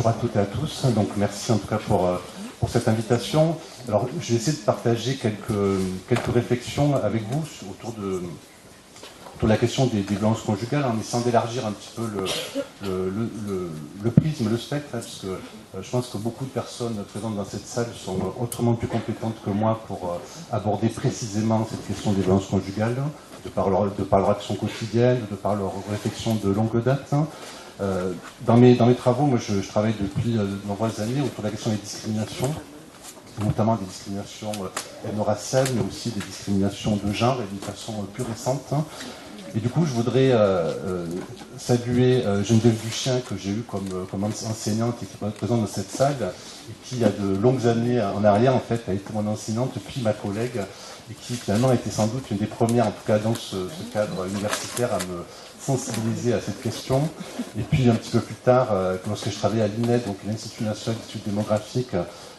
bonjour à toutes et à tous. Donc merci en tout cas pour cette invitation. Alors je vais essayer de partager quelques réflexions avec vous autour de la question des violences conjugales, en essayant d'élargir un petit peu le prisme, le spectre, hein, parce que je pense que beaucoup de personnes présentes dans cette salle sont autrement plus compétentes que moi pour aborder précisément cette question des violences conjugales, de par leur action quotidienne, de par leur réflexion de longue date. Dans mes travaux, moi je travaille depuis de nombreuses années autour de la question des discriminations, notamment des discriminations ethno-raciales, mais aussi des discriminations de genre, et d'une façon plus récente. Et du coup, je voudrais saluer Geneviève Duchien, que j'ai eue comme enseignante et qui est présente dans cette salle, et qui, il y a de longues années en arrière, en fait, a été mon enseignante, puis ma collègue, et qui finalement a été sans doute une des premières, en tout cas dans ce cadre universitaire, à me sensibiliser à cette question. Et puis un petit peu plus tard, lorsque je travaillais à l'INED, donc l'Institut national d'études démographiques,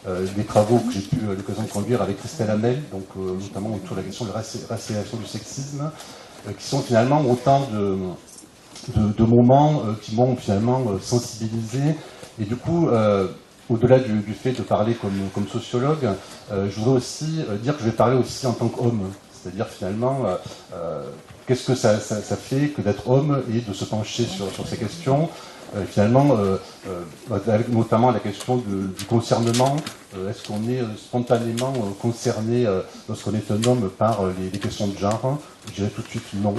des travaux que j'ai pu l'occasion de conduire avec Christelle Hamel, donc notamment autour de la question de racialisation du sexisme, qui sont finalement autant de moments qui m'ont finalement sensibilisé. Et du coup, au-delà du fait de parler comme sociologue, je voudrais aussi dire que je vais parler aussi en tant qu'homme. C'est-à-dire finalement, qu'est-ce que ça fait que d'être homme et de se pencher sur ces questions. Finalement, avec notamment la question du concernement, est-ce qu'on est spontanément concerné lorsqu'on est un homme par les questions de genre? Je dirais tout de suite non.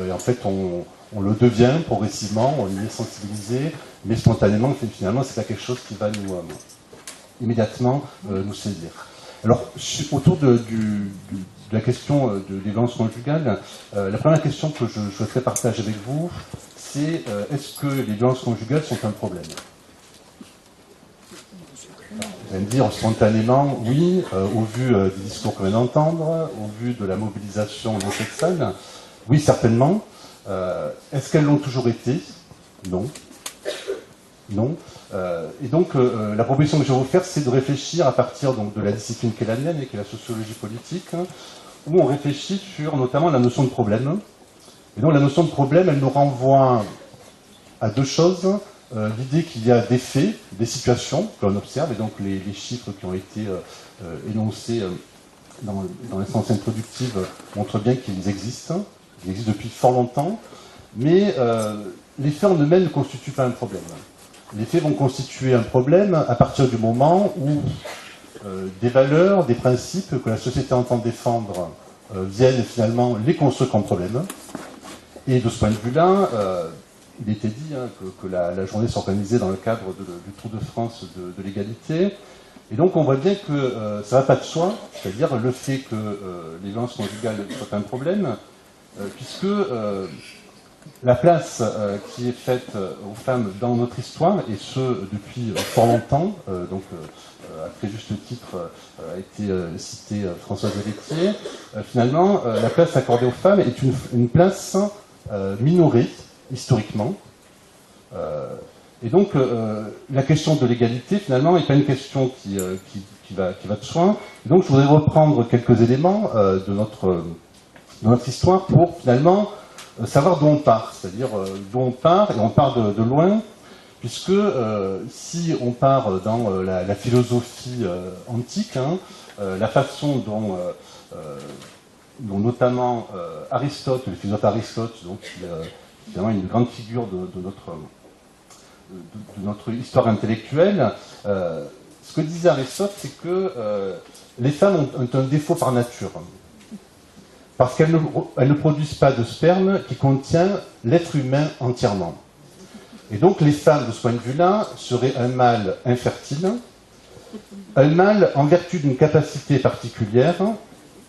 Et en fait, on le devient progressivement, on y est sensibilisé, mais spontanément, finalement, c'est pas quelque chose qui va nous immédiatement nous saisir. Alors, autour de la question des violences conjugales, la première question que je souhaiterais partager avec vous, c'est est-ce que les violences conjugales sont un problème? Vous allez me dire spontanément oui, au vu des discours qu'on vient d'entendre, au vu de la mobilisation dans cette salle, oui certainement. Est-ce qu'elles l'ont toujours été? Non. Non. Et donc la proposition que je vais vous faire, c'est de réfléchir à partir donc, de la discipline qui est la mienne et qui est la sociologie politique, où on réfléchit sur notamment la notion de problème. Et donc la notion de problème, elle nous renvoie à deux choses. L'idée qu'il y a des faits, des situations que l'on observe, et donc les chiffres qui ont été énoncés dans l'instance introductive montrent bien qu'ils existent depuis fort longtemps, mais les faits en eux-mêmes ne constituent pas un problème. Les faits vont constituer un problème à partir du moment où des valeurs, des principes que la société entend défendre viennent finalement les construire comme problème. Et de ce point de vue-là, il était dit que la journée s'organisait dans le cadre du Tour de France de l'égalité. Et donc on voit bien que ça ne va pas de soi, c'est-à-dire le fait que les violences conjugales soient un problème, puisque la place qui est faite aux femmes dans notre histoire, et ce depuis fort longtemps, donc à très juste titre a été cité Françoise Pelletier, finalement la place accordée aux femmes est une place minorée historiquement. Et donc la question de l'égalité finalement n'est pas une question qui va de soi. Et donc je voudrais reprendre quelques éléments de notre histoire pour finalement savoir d'où on part, c'est-à-dire d'où on part, et on part de loin, puisque si on part dans la philosophie antique, la façon dont notamment Aristote, le philosophe Aristote, donc, qui est vraiment une grande figure de notre histoire intellectuelle, ce que disait Aristote, c'est que les femmes ont un défaut par nature. Parce qu'elles ne produisent pas de sperme qui contient l'être humain entièrement. Et donc les femmes, de ce point de vue-là, seraient un mâle infertile, un mâle en vertu d'une capacité particulière,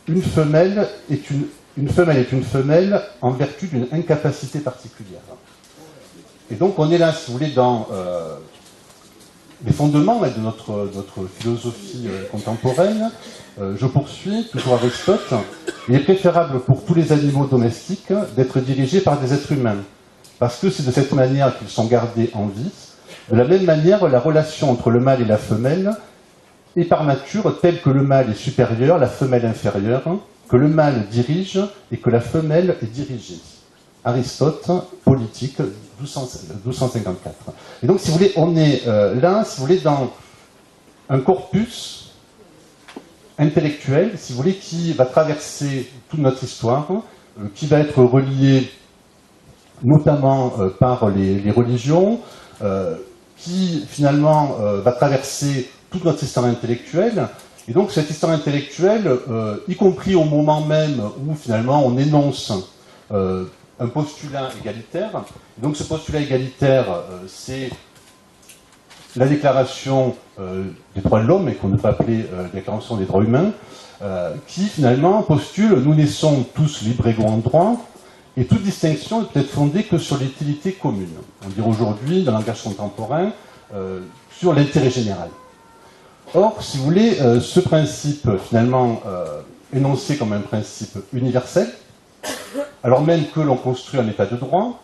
une femelle est une femelle en vertu d'une incapacité particulière. Et donc on est là, si vous voulez, dans les fondements de notre philosophie contemporaine. Je poursuis, toujours Aristote. Il est préférable pour tous les animaux domestiques d'être dirigés par des êtres humains, parce que c'est de cette manière qu'ils sont gardés en vie. De la même manière, la relation entre le mâle et la femelle est par nature telle que le mâle est supérieur, la femelle inférieure, que le mâle dirige et que la femelle est dirigée. Aristote, Politique, 1254. Et donc, si vous voulez, on est là, si vous voulez, dans un corpus intellectuel, si vous voulez, qui va traverser toute notre histoire, qui va être relié notamment par les religions, qui finalement va traverser toute notre histoire intellectuelle. Et donc cette histoire intellectuelle, y compris au moment même où finalement on énonce un postulat égalitaire. Et donc ce postulat égalitaire, c'est la déclaration des droits de l'homme, et qu'on devrait appeler déclaration des droits humains, qui finalement postule « Nous naissons tous libres égaux en droit », et toute distinction ne peut être fondée que sur l'utilité commune. On dirait aujourd'hui, dans le langage contemporain, sur l'intérêt général. Or, si vous voulez, ce principe, finalement, énoncé comme un principe universel, alors même que l'on construit un état de droit,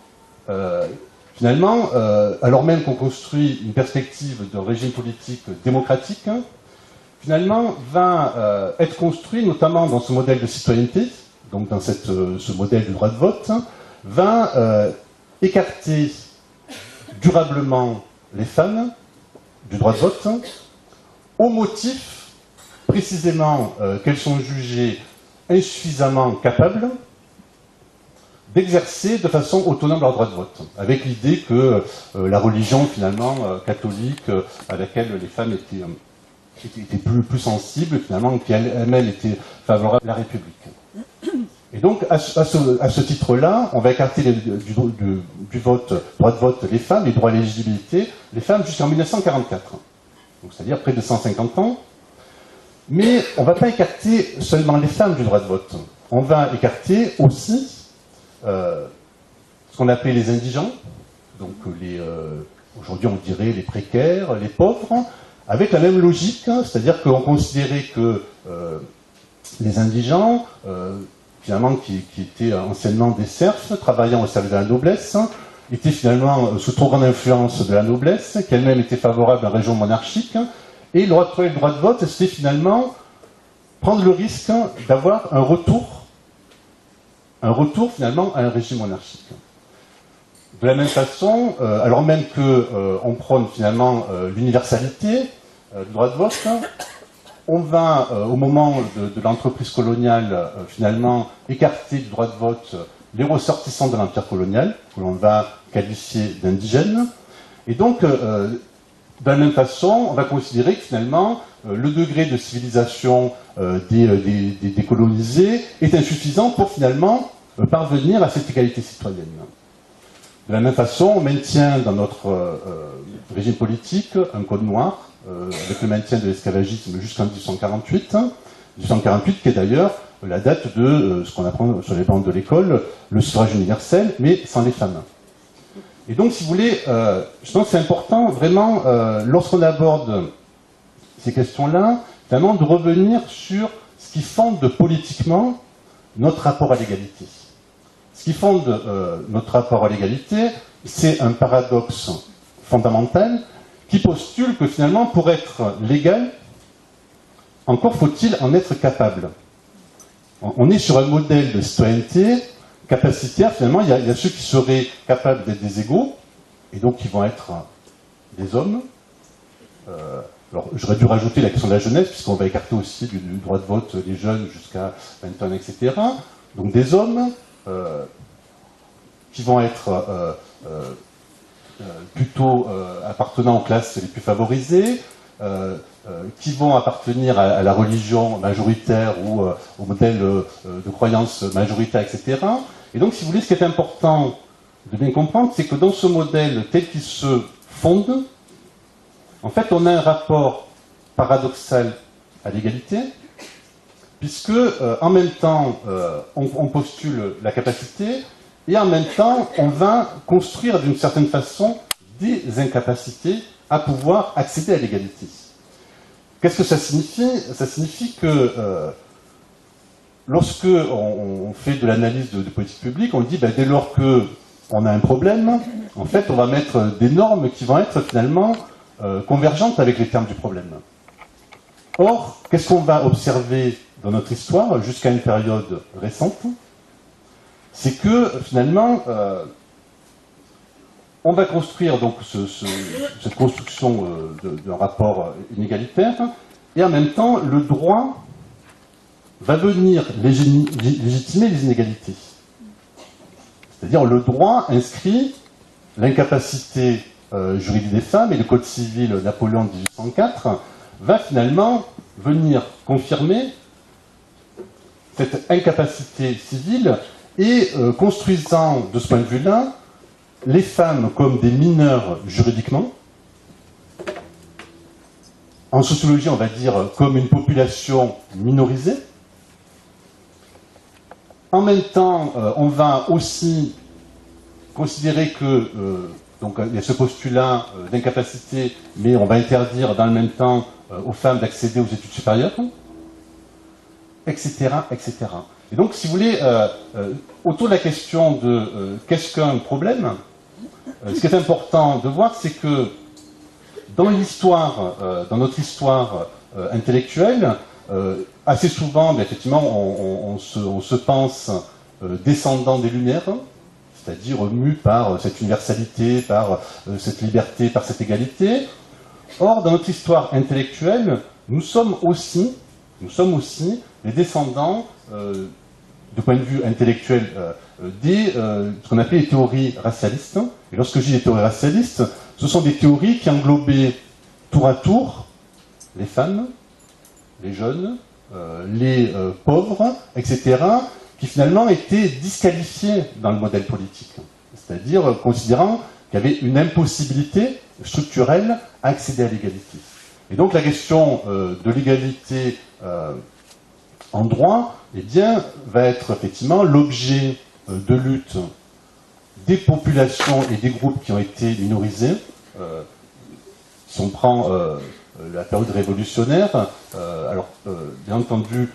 finalement, alors même qu'on construit une perspective de régime politique démocratique, finalement, va être construit, notamment dans ce modèle de citoyenneté, donc dans ce modèle du droit de vote, va écarter durablement les femmes du droit de vote, au motif, précisément, qu'elles sont jugées insuffisamment capables d'exercer de façon autonome leur droit de vote, avec l'idée que la religion, finalement, catholique, à laquelle les femmes étaient plus sensibles, finalement, qu'elles-mêmes étaient favorables à la République. Et donc, à ce titre-là, on va écarter du vote, droit de vote les femmes, et droit à l'éligibilité, les femmes jusqu'en 1944. Donc, c'est-à-dire près de 150 ans. Mais on ne va pas écarter seulement les femmes du droit de vote. On va écarter aussi ce qu'on appelait les indigents, donc aujourd'hui on dirait les précaires, les pauvres, avec la même logique, c'est-à-dire qu'on considérait que les indigents, finalement qui étaient anciennement des serfs, travaillant au service de la noblesse, étaient finalement sous trop grande influence de la noblesse, qu'elle-même était favorable à un régime monarchique, et le droit de vote, c'était finalement prendre le risque d'avoir un retour finalement à un régime monarchique. De la même façon, alors même qu'on prône finalement l'universalité du droit de vote, on va, au moment de l'entreprise coloniale, finalement écarter du droit de vote les ressortissants de l'empire colonial, que l'on va qualifier d'indigènes. Et donc, de la même façon, on va considérer que finalement, le degré de civilisation des colonisés est insuffisant pour finalement parvenir à cette égalité citoyenne. De la même façon, on maintient dans notre régime politique un code noir, avec le maintien de l'esclavagisme jusqu'en 1848, 1848 qui est d'ailleurs la date de ce qu'on apprend sur les bancs de l'école, le suffrage universel, mais sans les femmes. Et donc, si vous voulez, je pense que c'est important, vraiment, lorsqu'on aborde ces questions-là, finalement, de revenir sur ce qui fonde politiquement notre rapport à l'égalité. Ce qui fonde notre rapport à l'égalité, c'est un paradoxe fondamental qui postule que finalement, pour être légal, encore faut-il en être capable. On est sur un modèle de citoyenneté capacitaire, finalement, il y a ceux qui seraient capables d'être des égaux, et donc qui vont être des hommes. Alors, j'aurais dû rajouter la question de la jeunesse, puisqu'on va écarter aussi du droit de vote des jeunes jusqu'à 20 ans, etc. Donc des hommes qui vont être plutôt appartenant aux classes les plus favorisées, qui vont appartenir à la religion majoritaire ou au modèle de croyance majoritaire, etc. Et donc, si vous voulez, ce qui est important de bien comprendre, c'est que dans ce modèle tel qu'il se fonde, en fait, on a un rapport paradoxal à l'égalité, puisque en même temps, on postule la capacité, et en même temps, on va construire d'une certaine façon des incapacités à pouvoir accéder à l'égalité. Qu'est-ce que ça signifie? Ça signifie que lorsque on fait de l'analyse de politique publique, on dit dès lors qu'on a un problème, en fait, on va mettre des normes qui vont être finalement convergentes avec les termes du problème. Or, qu'est-ce qu'on va observer dans notre histoire jusqu'à une période récente? C'est que finalement, on va construire donc cette construction d'un rapport inégalitaire, et en même temps, le droit va venir légitimer les inégalités. C'est-à-dire, le droit inscrit l'incapacité juridique des femmes, et le Code civil Napoléon de 1804 va finalement venir confirmer cette incapacité civile et construisant de ce point de vue-là les femmes comme des mineurs juridiquement, en sociologie on va dire comme une population minorisée. En même temps, on va aussi considérer que, donc il y a ce postulat d'incapacité, mais on va interdire dans le même temps aux femmes d'accéder aux études supérieures, etc., etc. Et donc, si vous voulez, autour de la question de qu'est-ce qu'un problème, ce qui est important de voir, c'est que dans l'histoire, dans notre histoire intellectuelle, assez souvent, bien, effectivement, on se pense descendant des Lumières, c'est-à-dire mu par cette universalité, par cette liberté, par cette égalité. Or, dans notre histoire intellectuelle, nous sommes aussi les descendants, de point de vue intellectuel, ce qu'on appelait les théories racialistes. Et lorsque je dis les théories racialistes, ce sont des théories qui englobaient tour à tour les femmes, les jeunes, les pauvres, etc., qui finalement étaient disqualifiés dans le modèle politique. C'est-à-dire considérant qu'il y avait une impossibilité structurelle à accéder à l'égalité. Et donc la question de l'égalité en droit, eh bien, va être effectivement l'objet de lutte des populations et des groupes qui ont été minorisés. Si on prend la période révolutionnaire, alors bien entendu,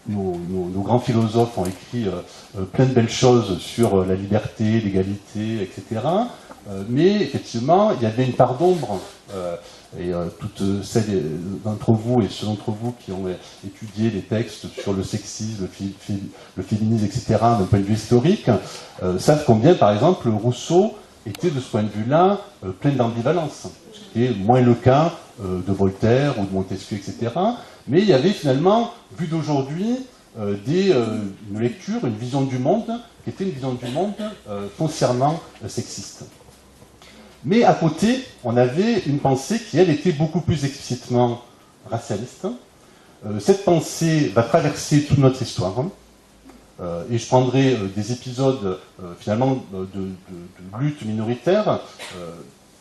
nos grands philosophes ont écrit plein de belles choses sur la liberté, l'égalité, etc. Mais effectivement, il y avait une part d'ombre. Et toutes celles d'entre vous et ceux d'entre vous qui ont étudié les textes sur le sexisme, le féminisme, etc., d'un point de vue historique, savent combien, par exemple, Rousseau était de ce point de vue-là plein d'ambivalence. Ce qui est moins le cas de Voltaire ou de Montesquieu, etc. Mais il y avait finalement, vu d'aujourd'hui, une lecture, une vision du monde, qui était une vision du monde foncièrement sexiste. Mais à côté, on avait une pensée qui, elle, était beaucoup plus explicitement racialiste. Cette pensée va traverser toute notre histoire. Et je prendrai des épisodes, finalement, de lutte minoritaire.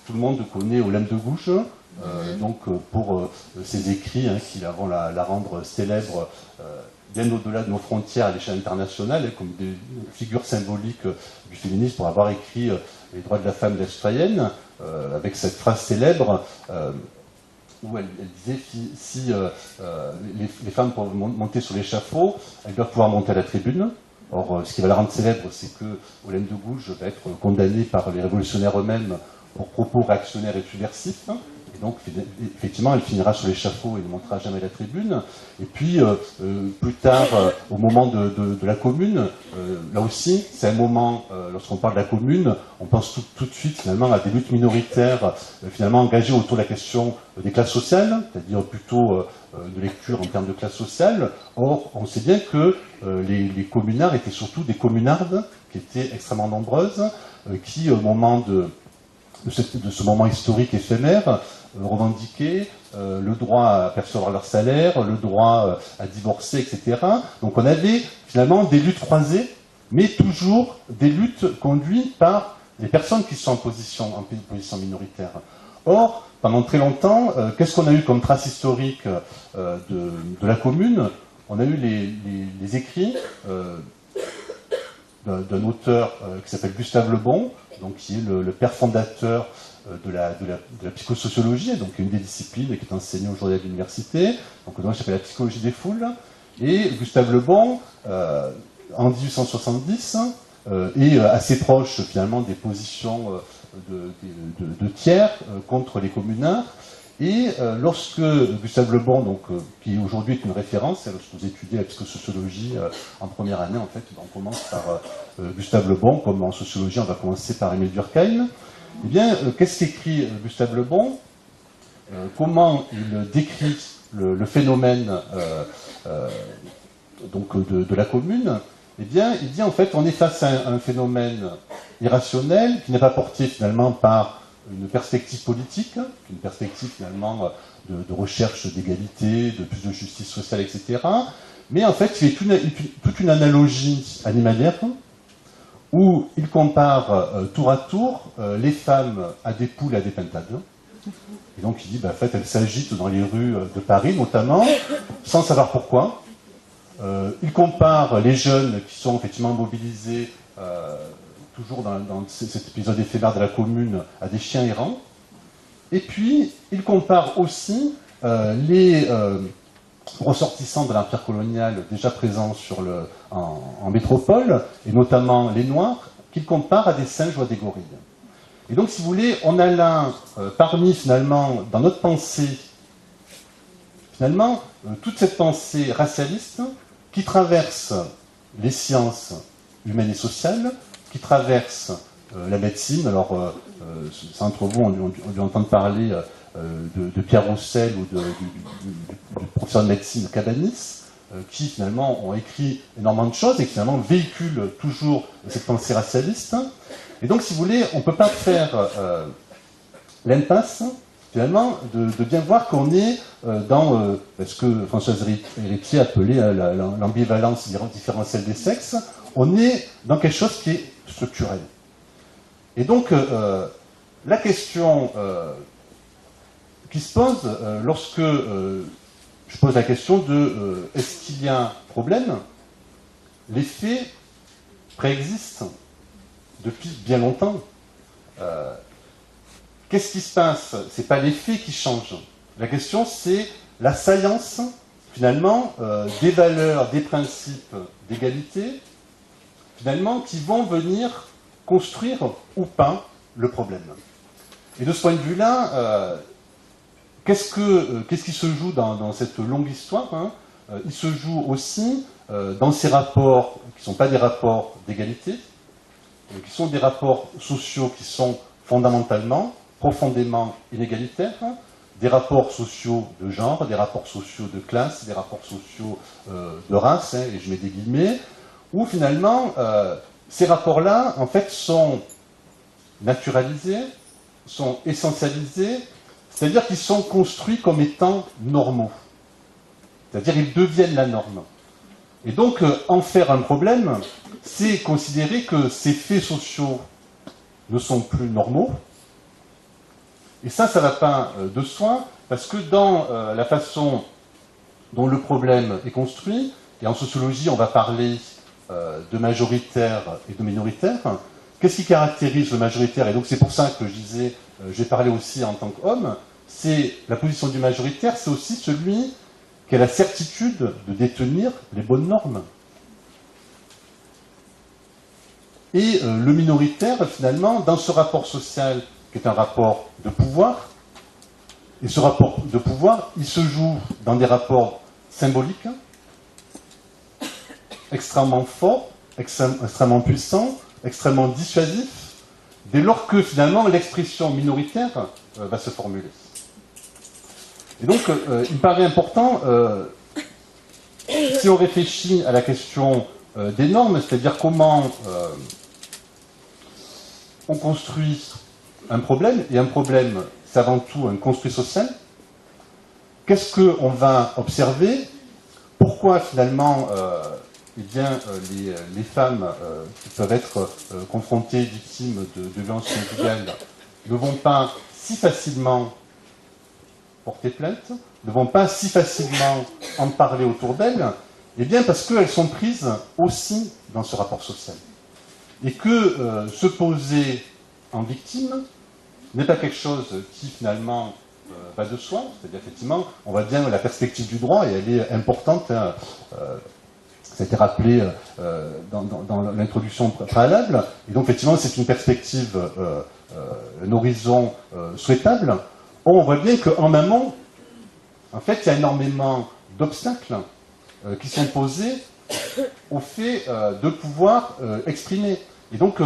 Tout le monde connaît Olympe de Gouges, donc pour ses écrits qui vont la rendre célèbre bien au-delà de nos frontières à l'échelle internationale, comme des figures symboliques du féminisme pour avoir écrit les droits de la femme et de la citoyenne, avec cette phrase célèbre où elle disait si les femmes peuvent monter sur l'échafaud, elles doivent pouvoir monter à la tribune. Or, ce qui va la rendre célèbre, c'est que Olympe de Gouges va être condamnée par les révolutionnaires eux-mêmes pour propos réactionnaires et subversifs. Et donc, effectivement, elle finira sur l'échafaud et ne montera jamais à la tribune. Et puis, plus tard, au moment de la Commune, là aussi, c'est un moment, lorsqu'on parle de la Commune, on pense tout de suite, finalement, à des luttes minoritaires, finalement, engagées autour de la question des classes sociales, c'est-à-dire plutôt de lecture en termes de classe sociale. Or, on sait bien que les communards étaient surtout des communardes, qui étaient extrêmement nombreuses, qui, au moment de ce moment historique éphémère, revendiquer le droit à percevoir leur salaire, le droit à divorcer, etc. Donc on avait finalement des luttes croisées, mais toujours des luttes conduites par les personnes qui sont en position minoritaire. Or, pendant très longtemps, qu'est-ce qu'on a eu comme trace historique de la Commune? On a eu les écrits d'un auteur qui s'appelle Gustave Le Bon, donc qui est le père fondateur de la psychosociologie, donc une des disciplines qui est enseignée aujourd'hui à l'université, donc ça s'appelle la psychologie des foules. Et Gustave Le Bon, en 1870, est assez proche finalement des positions de tiers contre les communards, Et lorsque Gustave Le Bon, donc, qui aujourd'hui est une référence, lorsque vous étudiez la psychosociologie en première année, en fait, on commence par Gustave Le Bon, comme en sociologie, on va commencer par Émile Durkheim. Eh bien, qu'est-ce qu'écrit Gustave Le Bon? Comment il décrit le phénomène donc de la commune? Eh bien, il dit en fait, on est face à un phénomène irrationnel qui n'est pas porté finalement par une perspective politique, une perspective finalement de recherche d'égalité, de plus de justice sociale, etc. Mais en fait, il fait toute une analogie animalière où il compare tour à tour les femmes à des poules, à des pintades. Et donc il dit, en fait, elles s'agitent dans les rues de Paris, notamment, sans savoir pourquoi. Il compare les jeunes qui sont effectivement mobilisés toujours dans cet épisode éphémère de la commune à des chiens errants. Et puis, il compare aussi les ressortissants de l'empire colonial déjà présents en métropole, et notamment les Noirs, qu'il compare à des singes ou à des gorilles. Et donc, si vous voulez, on a là, parmi finalement, dans notre pensée, finalement, toute cette pensée racialiste qui traverse les sciences humaines et sociales, qui traverse la médecine. Alors, certains d'entre vous ont dû entendre parler de Pierre Roussel ou du professeur de médecine Cabanis, qui finalement ont écrit énormément de choses et qui finalement véhiculent toujours cette pensée racialiste. Et donc, si vous voulez, on ne peut pas faire l'impasse, finalement, de bien voir qu'on est dans ce que Françoise Héritier appelait l'ambivalence différentielle des sexes. On est dans quelque chose qui est structurel. Et donc, la question qui se pose lorsque je pose la question de est-ce qu'il y a un problème? Les faits préexistent depuis bien longtemps. Qu'est-ce qui se passe? Ce n'est pas les faits qui changent. La question, c'est la science, finalement, des valeurs, des principes d'égalité, finalement, qui vont venir construire ou pas le problème. Et de ce point de vue-là, qu'est-ce qui se joue dans cette longue histoire, hein? Il se joue aussi dans ces rapports qui ne sont pas des rapports d'égalité, qui sont des rapports sociaux qui sont fondamentalement, profondément inégalitaires, hein? Des rapports sociaux de genre, des rapports sociaux de classe, des rapports sociaux de race, hein, et je mets des guillemets, où finalement, ces rapports-là, en fait, sont naturalisés, sont essentialisés, c'est-à-dire qu'ils sont construits comme étant normaux. C'est-à-dire qu'ils deviennent la norme. Et donc, en faire un problème, c'est considérer que ces faits sociaux ne sont plus normaux. Et ça ne va pas de soi, parce que dans la façon dont le problème est construit, et en sociologie, on va parler de majoritaire et de minoritaire, qu'est-ce qui caractérise le majoritaire? Et donc c'est pour ça que je disais, j'ai parlé aussi en tant qu'homme, c'est la position du majoritaire, c'est aussi celui qui a la certitude de détenir les bonnes normes. Et le minoritaire, finalement, dans ce rapport social, qui est un rapport de pouvoir, et ce rapport de pouvoir, il se joue dans des rapports symboliques, extrêmement forts, extrêmement puissants, extrêmement dissuasifs, dès lors que, finalement, l'expression minoritaire va se formuler. Et donc, il me paraît important, si on réfléchit à la question des normes, c'est-à-dire comment on construit un problème, et un problème, c'est avant tout un construit social. Qu'est-ce qu'on va observer? Pourquoi, finalement, eh bien, les femmes qui peuvent être confrontées, victimes de violences conjugales, ne vont pas si facilement porter plainte, ne vont pas si facilement en parler autour d'elles? Eh bien, parce qu'elles sont prises aussi dans ce rapport social. Et que se poser en victime n'est pas quelque chose qui, finalement, va de soi. C'est-à-dire, effectivement, on voit bien la perspective du droit, et elle est importante. Hein, ça a été rappelé dans l'introduction préalable. Et donc, effectivement, c'est une perspective, un horizon souhaitable, on voit bien qu'en amont, en fait, il y a énormément d'obstacles qui sont posés au fait de pouvoir exprimer. Et donc,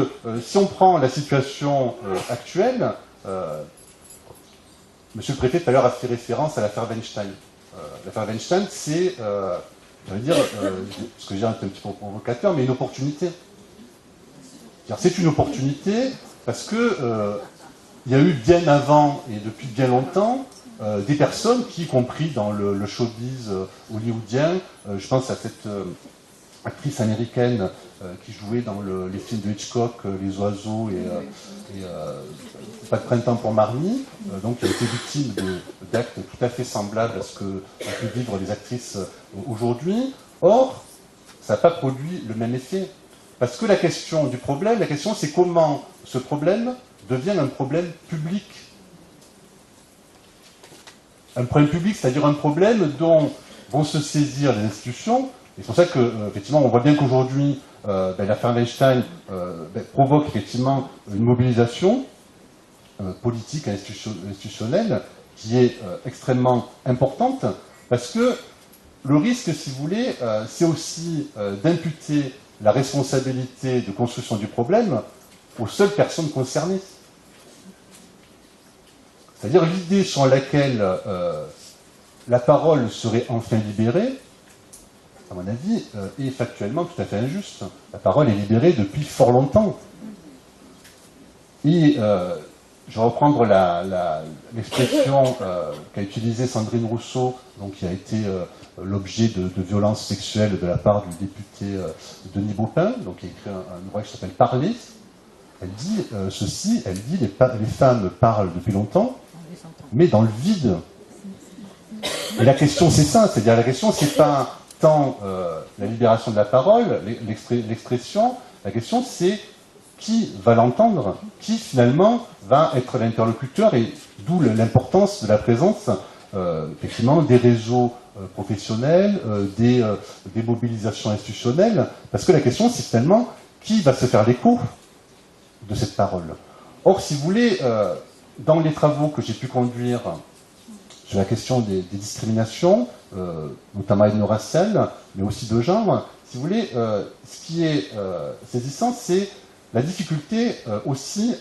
si on prend la situation actuelle, Monsieur le Préfet tout à l'heure a fait référence à l'affaire Weinstein. L'affaire Weinstein, c'est, je veux dire, ce que j'ai un petit peu provocateur, mais une opportunité. C'est une opportunité parce que il y a eu bien avant et depuis bien longtemps des personnes qui, y compris dans le showbiz hollywoodien, je pense à cette actrice américaine qui jouait dans les films de Hitchcock, Les Oiseaux et Pas de printemps pour Marnie, donc qui a été victime d'actes tout à fait semblables à ce que peuvent vivre les actrices aujourd'hui. Or, ça n'a pas produit le même effet. Parce que la question du problème, la question c'est comment ce problème devient un problème public. Un problème public, c'est-à-dire un problème dont vont se saisir les institutions. Et c'est pour ça que, effectivement, on voit bien qu'aujourd'hui, l'affaire Weinstein provoque effectivement une mobilisation politique, institutionnelle, qui est extrêmement importante, parce que le risque, si vous voulez, c'est aussi d'imputer la responsabilité de construction du problème aux seules personnes concernées. C'est-à-dire l'idée sur laquelle la parole serait enfin libérée, à mon avis, est factuellement tout à fait injuste. La parole est libérée depuis fort longtemps. Et je vais reprendre l'expression qu'a utilisée Sandrine Rousseau, donc qui a été l'objet de violences sexuelles de la part du député Denis Baupin, donc qui a écrit un ouvrage qui s'appelle Parler. Elle dit ceci, elle dit les femmes parlent depuis longtemps, mais dans le vide. Et la question c'est ça, c'est-à-dire la question c'est pas tant la libération de la parole, l'expression, la question c'est qui va l'entendre, qui finalement va être l'interlocuteur, et d'où l'importance de la présence effectivement des réseaux professionnels, des mobilisations institutionnelles, parce que la question c'est finalement qui va se faire l'écho de cette parole. Or, si vous voulez, dans les travaux que j'ai pu conduire sur la question des discriminations, notamment ethno-raciales, mais aussi de genre, si vous voulez, ce qui est saisissant, c'est la difficulté aussi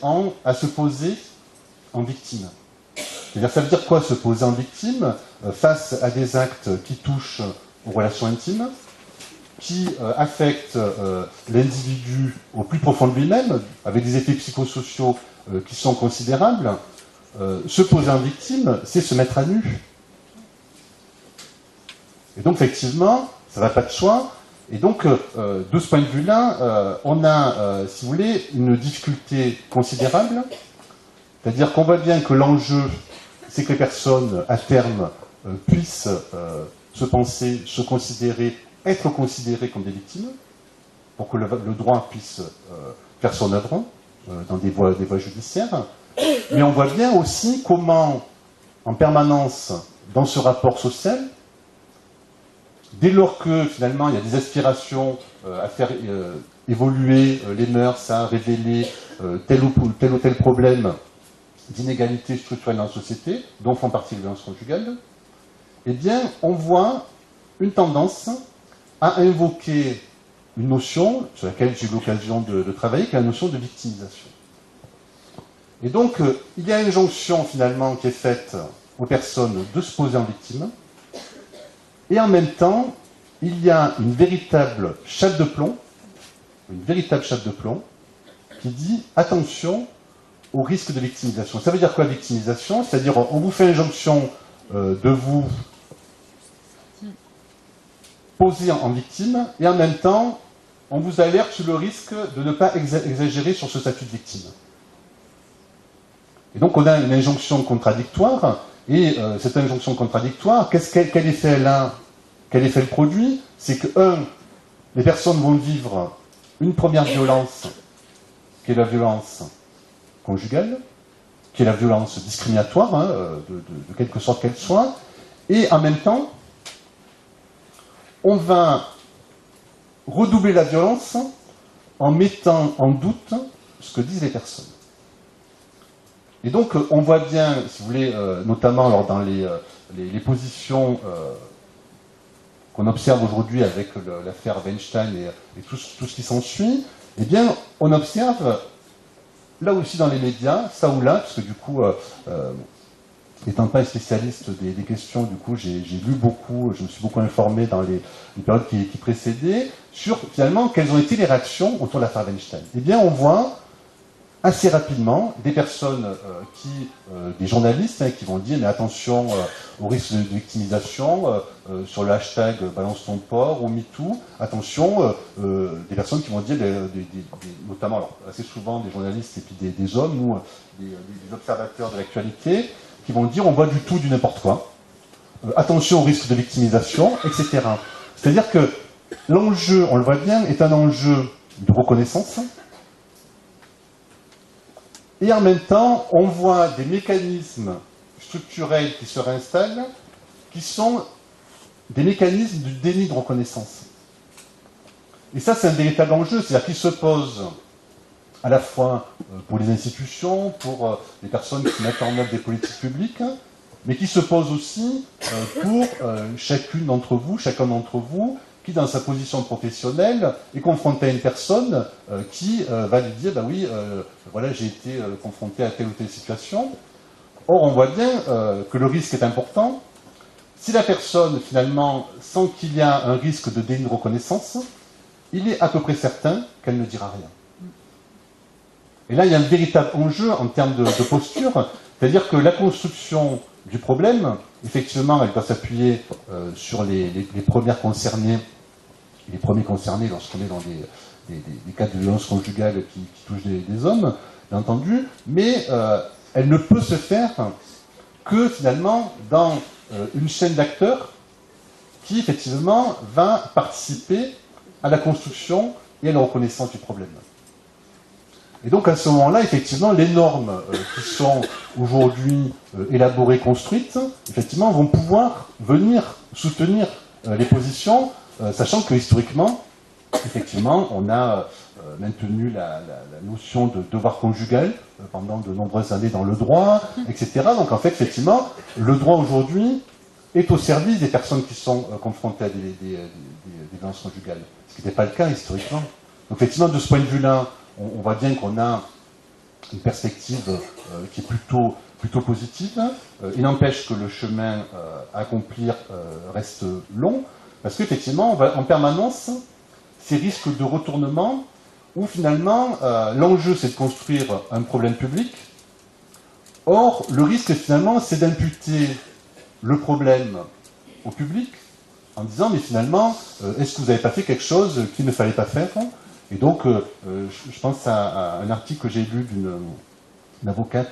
à se poser en victime. C'est-à-dire, ça veut dire quoi se poser en victime face à des actes qui touchent aux relations intimes, qui affectent l'individu au plus profond de lui-même, avec des effets psychosociaux qui sont considérables. Se poser en victime, c'est se mettre à nu. Et donc, effectivement, ça ne va pas de soi. Et donc, de ce point de vue-là, on a, si vous voulez, une difficulté considérable. C'est-à-dire qu'on voit bien que l'enjeu, c'est que les personnes, à terme, puissent se penser, se considérer, être considérées comme des victimes, pour que le droit puisse faire son œuvre dans des voies judiciaires. Mais on voit bien aussi comment, en permanence, dans ce rapport social, dès lors que, finalement, il y a des aspirations à faire évoluer les mœurs, à révéler tel ou tel problème d'inégalité structurelle dans la société, dont font partie les violences conjugales, eh bien, on voit une tendance à invoquer une notion sur laquelle j'ai eu l'occasion de travailler, qui est la notion de victimisation. Et donc, il y a une injonction, finalement, qui est faite aux personnes de se poser en victime, et en même temps, il y a une véritable chape de plomb, qui dit attention au risque de victimisation. Ça veut dire quoi, victimisation? C'est-à-dire, on vous fait l'injonction de vous poser en victime, et en même temps, on vous alerte sur le risque de ne pas exagérer sur ce statut de victime. Et donc, on a une injonction contradictoire, et cette injonction contradictoire, quel effet elle a? Quel effet elle produit? C'est que, les personnes vont vivre une première violence, qui est la violence conjugale, qui est la violence discriminatoire, de quelque sorte qu'elle soit, et en même temps, on va redoubler la violence en mettant en doute ce que disent les personnes. Et donc, on voit bien, si vous voulez, notamment alors, dans les positions qu'on observe aujourd'hui avec l'affaire Weinstein et tout ce qui s'ensuit, eh bien, on observe, là aussi dans les médias, ça ou là, parce que du coup, n'étant pas un spécialiste des questions, du coup, j'ai lu beaucoup, je me suis beaucoup informé dans les périodes qui précédaient, sur finalement quelles ont été les réactions autour de l'affaire Weinstein. Eh bien, on voit assez rapidement des personnes des journalistes qui vont dire mais attention au risque de victimisation sur le hashtag balance ton porc ou MeToo, attention, des personnes qui vont dire, notamment alors, assez souvent des journalistes et puis des hommes ou des observateurs de l'actualité, qui vont dire on voit du tout du n'importe quoi, attention au risque de victimisation, etc. C'est-à-dire que l'enjeu, on le voit bien, est un enjeu de reconnaissance. Et en même temps, on voit des mécanismes structurels qui se réinstallent, qui sont des mécanismes du déni de reconnaissance. Et ça, c'est un véritable enjeu, c'est-à-dire qu'il se pose à la fois pour les institutions, pour les personnes qui mettent en œuvre des politiques publiques, mais qui se pose aussi pour chacune d'entre vous, chacun d'entre vous, qui, dans sa position professionnelle, est confronté à une personne qui va lui dire, bah oui, voilà, j'ai été confronté à telle ou telle situation. Or, on voit bien que le risque est important. Si la personne, finalement, sent qu'il y a un risque de déni de reconnaissance, il est à peu près certain qu'elle ne dira rien. Et là, il y a un véritable enjeu en termes de posture, c'est-à-dire que la construction du problème, effectivement, elle doit s'appuyer sur les premières concernées, les premiers concernés lorsqu'on est dans des cas de violence conjugale qui touchent des hommes, bien entendu, mais elle ne peut se faire que finalement dans une chaîne d'acteurs qui effectivement va participer à la construction et à la reconnaissance du problème. Et donc à ce moment-là, effectivement, les normes qui sont aujourd'hui élaborées, construites, effectivement, vont pouvoir venir soutenir les positions, sachant que historiquement, effectivement, on a maintenu la notion de devoir conjugal pendant de nombreuses années dans le droit, etc. Donc en fait, effectivement, le droit aujourd'hui est au service des personnes qui sont confrontées à des violences conjugales, ce qui n'était pas le cas historiquement. Donc effectivement, de ce point de vue-là, on voit bien qu'on a une perspective qui est plutôt positive. Il n'empêche que le chemin à accomplir reste long, parce qu'effectivement, on va en permanence ces risques de retournement où finalement l'enjeu c'est de construire un problème public. Or, le risque finalement c'est d'imputer le problème au public en disant mais finalement est-ce que vous n'avez pas fait quelque chose qu'il ne fallait pas faire? Et donc je pense à un article que j'ai lu d'une avocate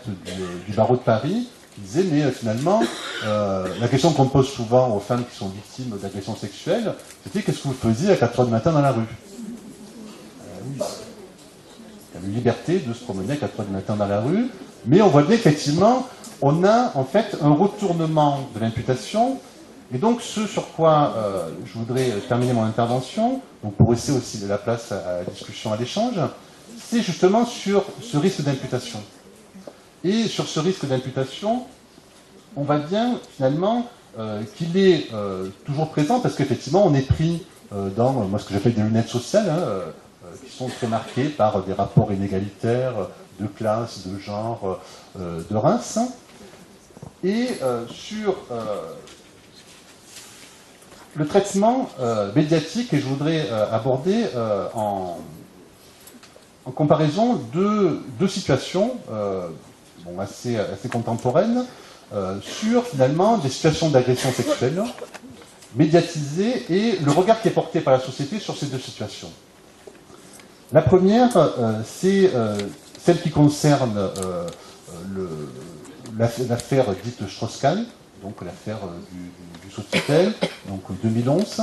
du barreau de Paris qui disait mais finalement la question qu'on pose souvent aux femmes qui sont victimes d'agressions sexuelles, c'était qu'est-ce que vous faisiez à 4h du matin dans la rue? Oui, il y a une liberté de se promener à 4h du matin dans la rue, mais on voit bien qu'effectivement on a en fait un retournement de l'imputation. Et donc ce sur quoi je voudrais terminer mon intervention, donc pour laisser aussi de la place à la discussion, à l'échange, c'est justement sur ce risque d'imputation. Et sur ce risque d'imputation, on voit bien finalement qu'il est toujours présent parce qu'effectivement on est pris dans moi, ce que j'appelle des lunettes sociales, qui sont très marquées par des rapports inégalitaires de classe, de genre, de race. Et sur le traitement médiatique, et je voudrais aborder en comparaison deux situations assez contemporaines sur finalement des situations d'agression sexuelle médiatisées et le regard qui est porté par la société sur ces deux situations. La première, c'est celle qui concerne l'affaire dite Strauss-Kahn, donc l'affaire du Sofitel, donc 2011,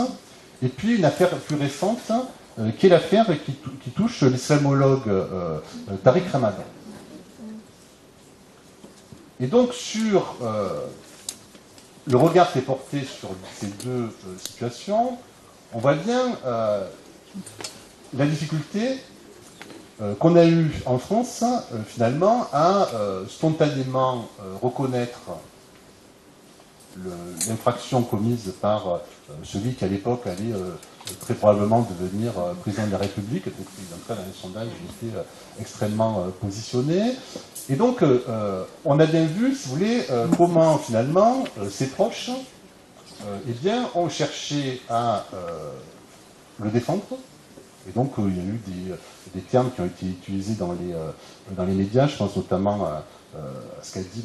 et puis une affaire plus récente, qui est l'affaire qui touche l'islamologue Tariq Ramadan. Et donc sur le regard qui est porté sur ces deux situations, on voit bien la difficulté qu'on a eu en France, finalement, à spontanément reconnaître l'infraction commise par celui qui, à l'époque, allait très probablement devenir président de la République. Donc, en tout cas, dans les sondages, il était extrêmement positionné. Et donc, on a bien vu, si vous voulez, comment, finalement, ses proches eh bien, ont cherché à le défendre. Et donc, il y a eu des termes qui ont été utilisés dans les médias. Je pense notamment à ce qu'a dit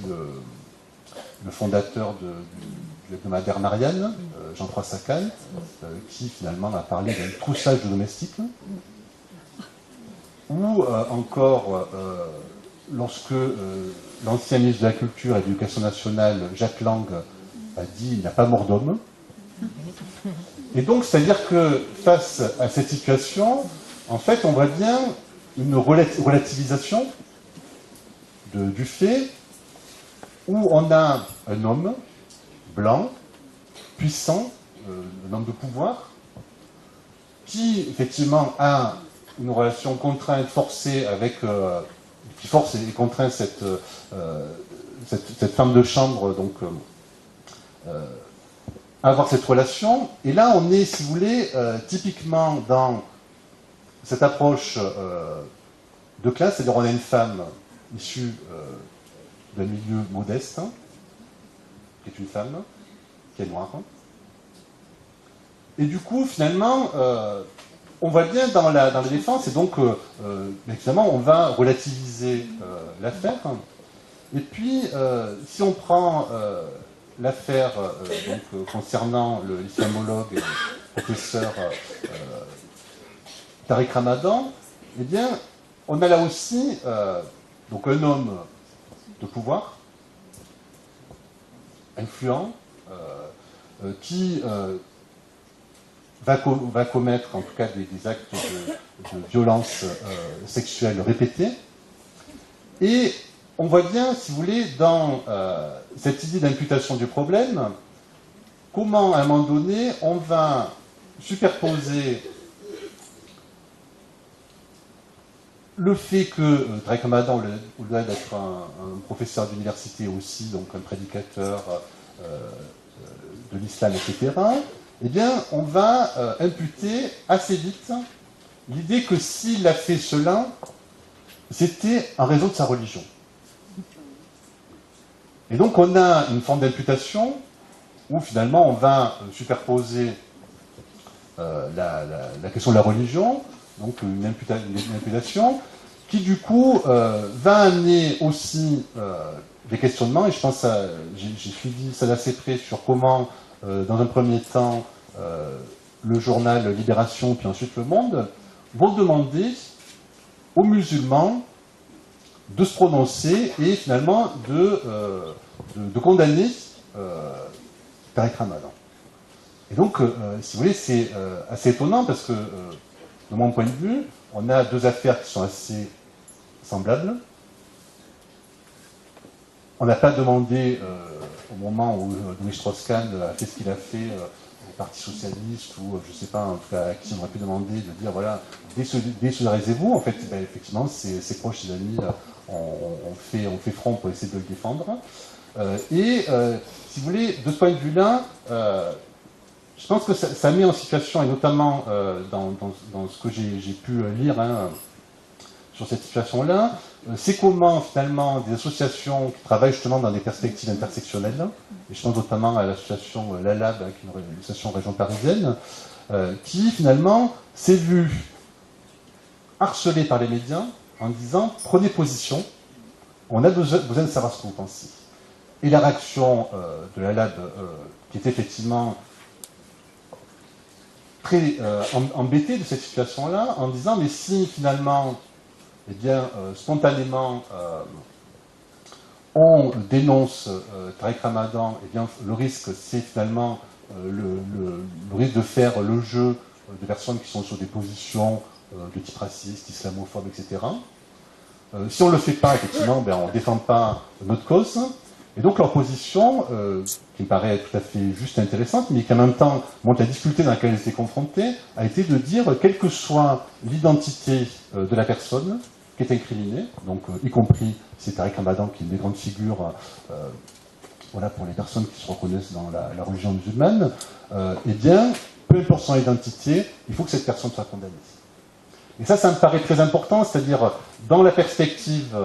le fondateur du hebdomadaire Marianne, Jean-François Sacal, qui finalement a parlé d'un troussage de domestiques. Ou encore, lorsque l'ancien ministre de la Culture et de l'Éducation nationale, Jacques Lang, a dit « il n'y a pas mort d'homme ». Et donc, c'est-à-dire que face à cette situation, en fait, on voit bien une relativisation du fait où on a un homme blanc, puissant, un homme de pouvoir, qui, effectivement, a une relation contrainte, forcée avec... qui force et contraint cette femme de chambre, donc... avoir cette relation. Et là, on est, si vous voulez, typiquement dans cette approche de classe, c'est-à-dire on a une femme issue d'un milieu modeste, qui est une femme, qui est noire. Et du coup, finalement, on voit bien dans la défense, et donc, évidemment, on va relativiser l'affaire. Et puis, si on prend... l'affaire concernant l'islamologue et le professeur Tariq Ramadan, eh bien, on a là aussi donc un homme de pouvoir, influent, qui va commettre en tout cas des actes de violence sexuelle répétés. Et on voit bien, si vous voulez, dans cette idée d'imputation du problème, comment, à un moment donné, on va superposer le fait que Tariq Ramadan, au-delà d'être un professeur d'université aussi, donc un prédicateur de l'islam, etc., eh bien, on va imputer assez vite l'idée que s'il a fait cela, c'était en raison de sa religion. Et donc on a une forme d'imputation où finalement on va superposer la question de la religion, donc une imputation qui du coup va amener aussi des questionnements, et je pense à, j'ai suivi ça d'assez près sur comment dans un premier temps le journal Libération puis ensuite Le Monde vont demander aux musulmans de se prononcer et finalement de condamner Tariq Ramadan. Et donc, si vous voulez, c'est assez étonnant parce que, de mon point de vue, on a deux affaires qui sont assez semblables. On n'a pas demandé, au moment où Louis Strauss-Kahn a fait ce qu'il a fait au Parti Socialiste, ou je ne sais pas, en tout cas, à qui on aurait pu demander de dire, voilà, désolidarisez-vous. En fait, ben, effectivement, ses proches, ses amis ont fait front pour essayer de le défendre. Si vous voulez, de ce point de vue-là, je pense que ça met en situation, et notamment dans ce que j'ai pu lire sur cette situation-là, c'est comment finalement des associations qui travaillent justement dans des perspectives intersectionnelles, et je pense notamment à l'association LALAB, qui est une association région parisienne, qui finalement s'est vue harcelée par les médias en disant « prenez position, on a besoin de savoir ce que vous pensez ». Et la réaction de LALAB, qui est effectivement très embêtée de cette situation-là, en disant « mais si finalement, eh bien, spontanément, on dénonce Tariq Ramadan, eh bien, le risque, c'est finalement le risque de faire le jeu de personnes qui sont sur des positions de type raciste, islamophobe, etc. Si on ne le fait pas, effectivement, ben, on ne défend pas notre cause. Et donc leur position, qui me paraît tout à fait juste et intéressante, mais qui en même temps montre la difficulté dans laquelle ils étaient confrontés, a été de dire, quelle que soit l'identité de la personne qui est incriminée, donc y compris c'est Tariq Ramadan qui est une des grandes figures voilà, pour les personnes qui se reconnaissent dans la religion musulmane, eh bien, peu importe son identité, il faut que cette personne soit condamnée. Et ça me paraît très important, c'est-à-dire dans la perspective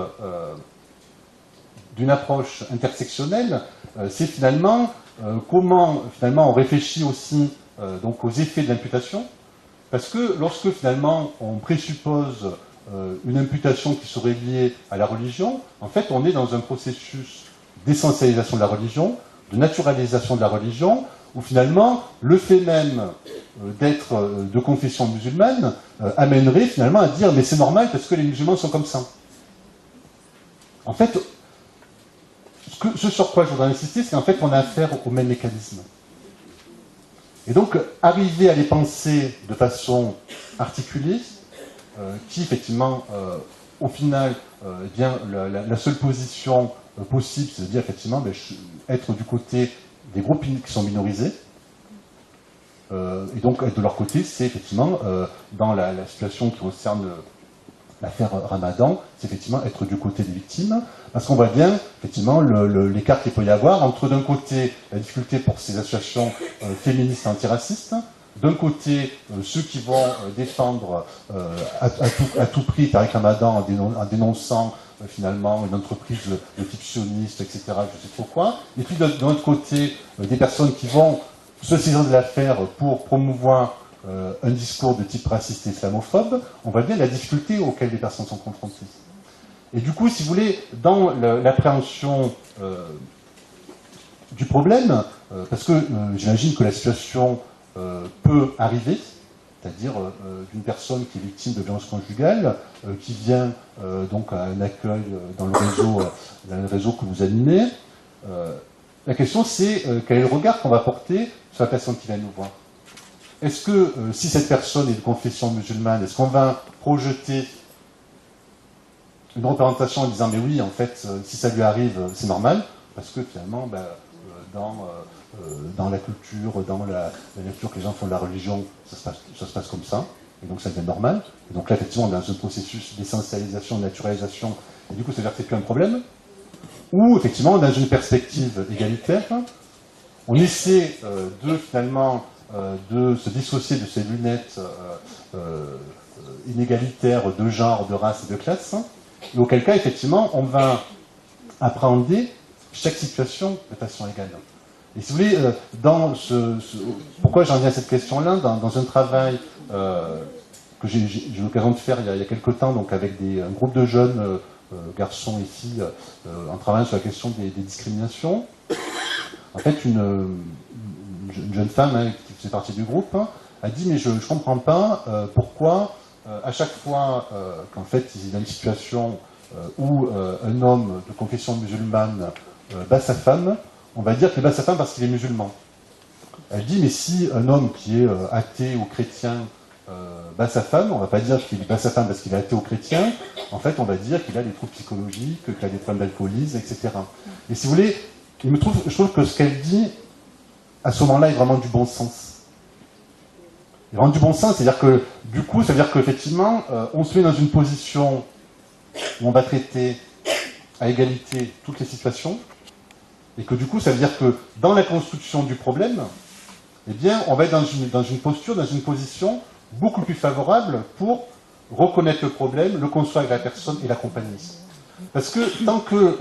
d'une approche intersectionnelle, c'est finalement comment finalement on réfléchit aussi donc aux effets de l'imputation, parce que lorsque finalement on présuppose une imputation qui serait liée à la religion, en fait on est dans un processus d'essentialisation de la religion, de naturalisation de la religion, où finalement le fait même d'être de confession musulmane amènerait finalement à dire mais c'est normal parce que les musulmans sont comme ça. En fait, ce sur quoi je voudrais insister, c'est qu'en fait on a affaire au même mécanisme. Et donc arriver à les penser de façon articulée, qui effectivement au final eh bien, la seule position possible, c'est de dire effectivement être du côté des groupes qui sont minorisés, et donc être de leur côté, c'est effectivement dans la situation qui concerne l'affaire Ramadan, c'est effectivement être du côté des victimes, parce qu'on voit bien effectivement l'écart qu'il peut y avoir entre d'un côté la difficulté pour ces associations féministes antiracistes, d'un côté ceux qui vont défendre à tout prix Tariq Ramadan en dénonçant finalement une entreprise de type sioniste, etc., je sais trop quoi, et puis d'un autre côté des personnes qui vont se saisir de l'affaire pour promouvoir un discours de type raciste et islamophobe, on voit bien la difficulté auxquelles les personnes sont confrontées. Et du coup, si vous voulez, dans l'appréhension du problème, parce que j'imagine que la situation peut arriver, c'est-à-dire d'une personne qui est victime de violence conjugale, qui vient donc à un accueil dans le réseau que vous animez. La question c'est quel est le regard qu'on va porter sur la personne qui vient nous voir. Est-ce que si cette personne est de confession musulmane, est-ce qu'on va projeter une représentation en disant mais oui, en fait, si ça lui arrive, c'est normal, parce que finalement, dans la culture, dans la lecture que les gens font de la religion, ça se passe comme ça, et donc ça devient normal. Et donc là, effectivement, on est dans un processus d'essentialisation, de naturalisation, et du coup, ça veut dire que c'est plus un problème. Ou, effectivement, dans une perspective égalitaire, on essaie finalement, de se dissocier de ces lunettes inégalitaires de genre, de race et de classe, et auquel cas, effectivement, on va appréhender chaque situation de façon égale. Et si vous voulez, pourquoi j'en viens à cette question-là, dans un travail que j'ai eu l'occasion de faire il y a quelque temps, donc avec un groupe de jeunes garçons et filles, en travaillant sur la question des discriminations, en fait, une jeune femme qui faisait partie du groupe a dit mais je ne comprends pas pourquoi à chaque fois qu'en fait il y a une situation où un homme de confession musulmane bat sa femme, on va dire qu'il bat sa femme parce qu'il est musulman. Elle dit mais si un homme qui est athée ou chrétien bat sa femme, on ne va pas dire qu'il bat sa femme parce qu'il est athée ou chrétien, en fait on va dire qu'il a des troubles psychologiques, qu'il a des problèmes d'alcoolisme, etc. Et si vous voulez, je trouve que ce qu'elle dit à ce moment-là est vraiment du bon sens. Il est vraiment du bon sens, c'est-à-dire que du coup, ça veut dire qu'effectivement, on se met dans une position où on va traiter à égalité toutes les situations, et que du coup, ça veut dire que dans la construction du problème, eh bien, on va être dans une posture, dans une position beaucoup plus favorable pour reconnaître le problème, le construire avec la personne et l'accompagner. Parce que tant que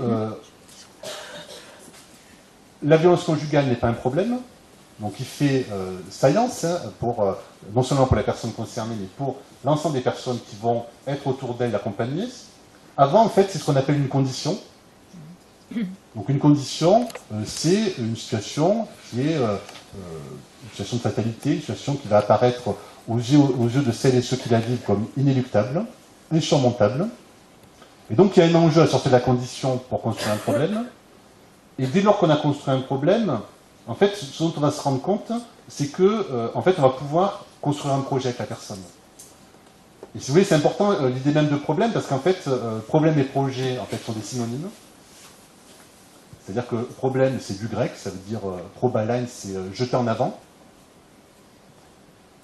la violence conjugale n'est pas un problème, donc il fait saillance non seulement pour la personne concernée, mais pour l'ensemble des personnes qui vont être autour d'elle accompagnées. Avant, en fait, c'est ce qu'on appelle une condition. Donc une condition, c'est une situation qui est une situation de fatalité, une situation qui va apparaître aux yeux de celles et ceux qui la vivent comme inéluctable, insurmontable. Et donc il y a un enjeu à sortir de la condition pour construire un problème. Et dès lors qu'on a construit un problème, en fait, ce dont on va se rendre compte, c'est que, en fait, on va pouvoir construire un projet avec la personne. Et si vous voulez, c'est important l'idée même de problème, parce qu'en fait, problème et projet, en fait, sont des synonymes. C'est-à-dire que problème, c'est du grec, ça veut dire probalein, c'est jeter en avant.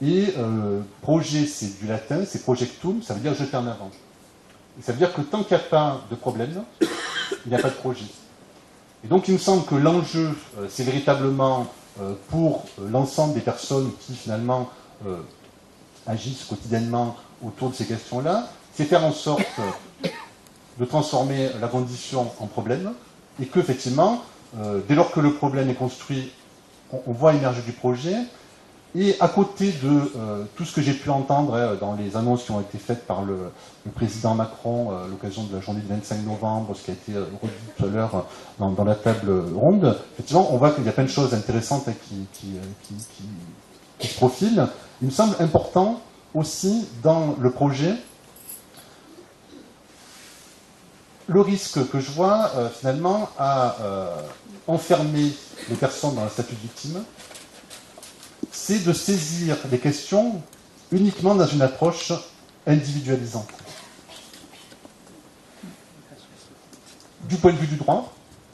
Et projet, c'est du latin, c'est projectum, ça veut dire jeter en avant. Et ça veut dire que tant qu'il n'y a pas de problème, il n'y a pas de projet. Et donc il me semble que l'enjeu, c'est véritablement pour l'ensemble des personnes qui finalement agissent quotidiennement autour de ces questions-là, c'est faire en sorte de transformer la condition en problème, et qu'effectivement, dès lors que le problème est construit, on voit émerger du projet. Et à côté de tout ce que j'ai pu entendre dans les annonces qui ont été faites par le président Macron à l'occasion de la journée du 25 novembre, ce qui a été redit tout à l'heure dans la table ronde, effectivement, on voit qu'il y a plein de choses intéressantes qui se profilent. Il me semble important aussi dans le projet, le risque que je vois finalement à enfermer les personnes dans un statut de victime, c'est de saisir les questions uniquement dans une approche individualisante. Du point de vue du droit,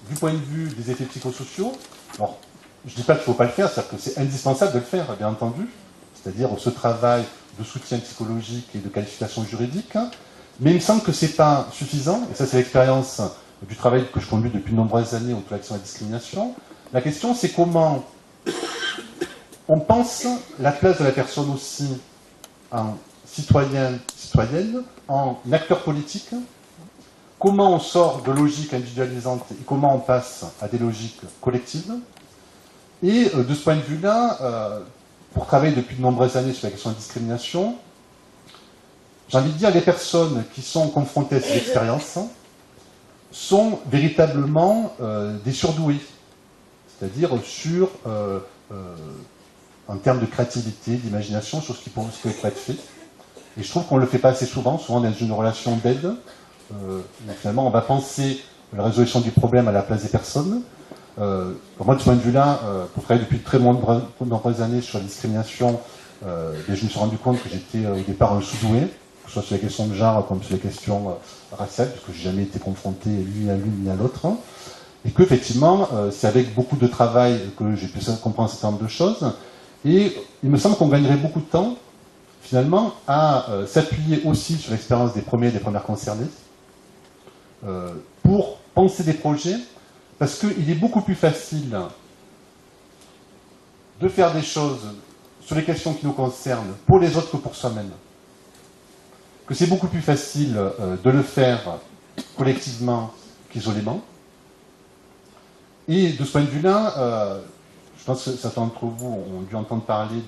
du point de vue des effets psychosociaux, alors je ne dis pas qu'il ne faut pas le faire, c'est-à-dire que c'est indispensable de le faire, bien entendu, c'est-à-dire ce travail de soutien psychologique et de qualification juridique, mais il me semble que ce n'est pas suffisant, et ça c'est l'expérience du travail que je conduis depuis de nombreuses années autour de l'action et la discrimination. La question c'est comment on pense la place de la personne aussi en citoyenne, en acteur politique, comment on sort de logiques individualisantes et comment on passe à des logiques collectives. Et de ce point de vue-là, pour travailler depuis de nombreuses années sur la question de la discrimination, j'ai envie de dire que les personnes qui sont confrontées à ces expériences sont véritablement des surdoués, c'est-à-dire en termes de créativité, d'imagination, sur ce qui peut être fait. Et je trouve qu'on ne le fait pas assez souvent dans une relation d'aide. Finalement, on va penser la résolution du problème à la place des personnes. Moi, de ce point de vue-là, pour travailler depuis de très nombreuses années sur la discrimination, je me suis rendu compte que j'étais au départ un sous-doué, que ce soit sur les questions de genre comme sur les questions raciales, parce que je n'ai jamais été confronté ni à l'une ni à l'autre. Et qu'effectivement, c'est avec beaucoup de travail que j'ai pu comprendre un certain nombre de choses. Et il me semble qu'on gagnerait beaucoup de temps, finalement, à s'appuyer aussi sur l'expérience des premiers et des premières concernés, pour penser des projets, parce qu'il est beaucoup plus facile de faire des choses sur les questions qui nous concernent pour les autres que pour soi-même. Que c'est beaucoup plus facile de le faire collectivement qu'isolément. Et de ce point de vue-là, je pense que certains d'entre vous ont dû entendre parler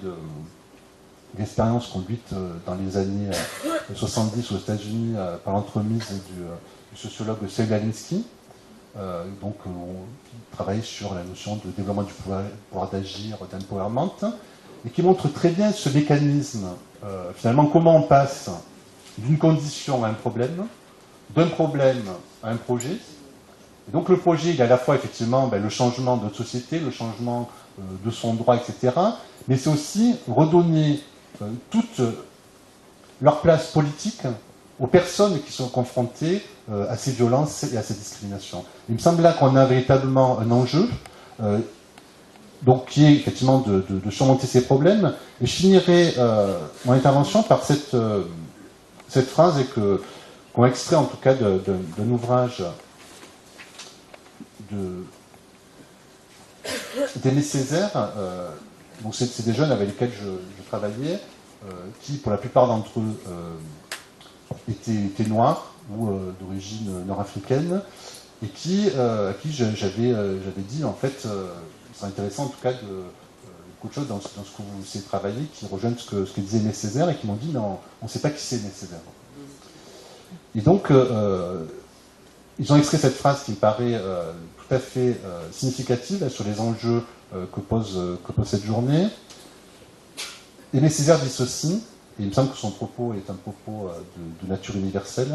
d'expériences conduites dans les années 70 aux États-Unis par l'entremise du sociologue Samuel Alinsky, qui travaille sur la notion de développement du pouvoir d'agir, d'empowerment, et qui montre très bien ce mécanisme, finalement, comment on passe d'une condition à un problème, d'un problème à un projet. Et donc le projet, il est à la fois effectivement le changement de notre société, le changement de son droit, etc. Mais c'est aussi redonner toute leur place politique aux personnes qui sont confrontées à ces violences et à ces discriminations. Il me semble là qu'on a véritablement un enjeu, donc qui est effectivement de surmonter ces problèmes. Et je finirai mon intervention par cette phrase qu'on a extrait en tout cas d'un ouvrage d'Aimé Césaire, donc c'est des jeunes avec lesquels je travaillais, qui pour la plupart d'entre eux étaient noirs ou d'origine nord-africaine, et à qui j'avais dit en fait, c'est intéressant en tout cas beaucoup de choses dans ce que vous essayez de travailler qui rejoignent ce que disait Aimé Césaire, et qui m'ont dit non, on ne sait pas qui c'est Aimé Césaire. Et donc ils ont extrait cette phrase qui me paraît tout à fait significative sur les enjeux que pose cette journée. Aimé Césaire dit ceci, et il me semble que son propos est un propos de nature universelle.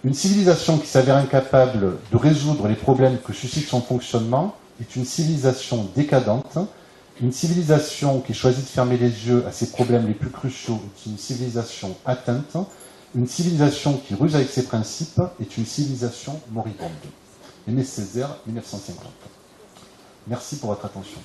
Une civilisation qui s'avère incapable de résoudre les problèmes que suscite son fonctionnement est une civilisation décadente. Une civilisation qui choisit de fermer les yeux à ses problèmes les plus cruciaux est une civilisation atteinte. Une civilisation qui ruse avec ses principes est une civilisation moribonde. Aimé Césaire, 1950. Merci pour votre attention.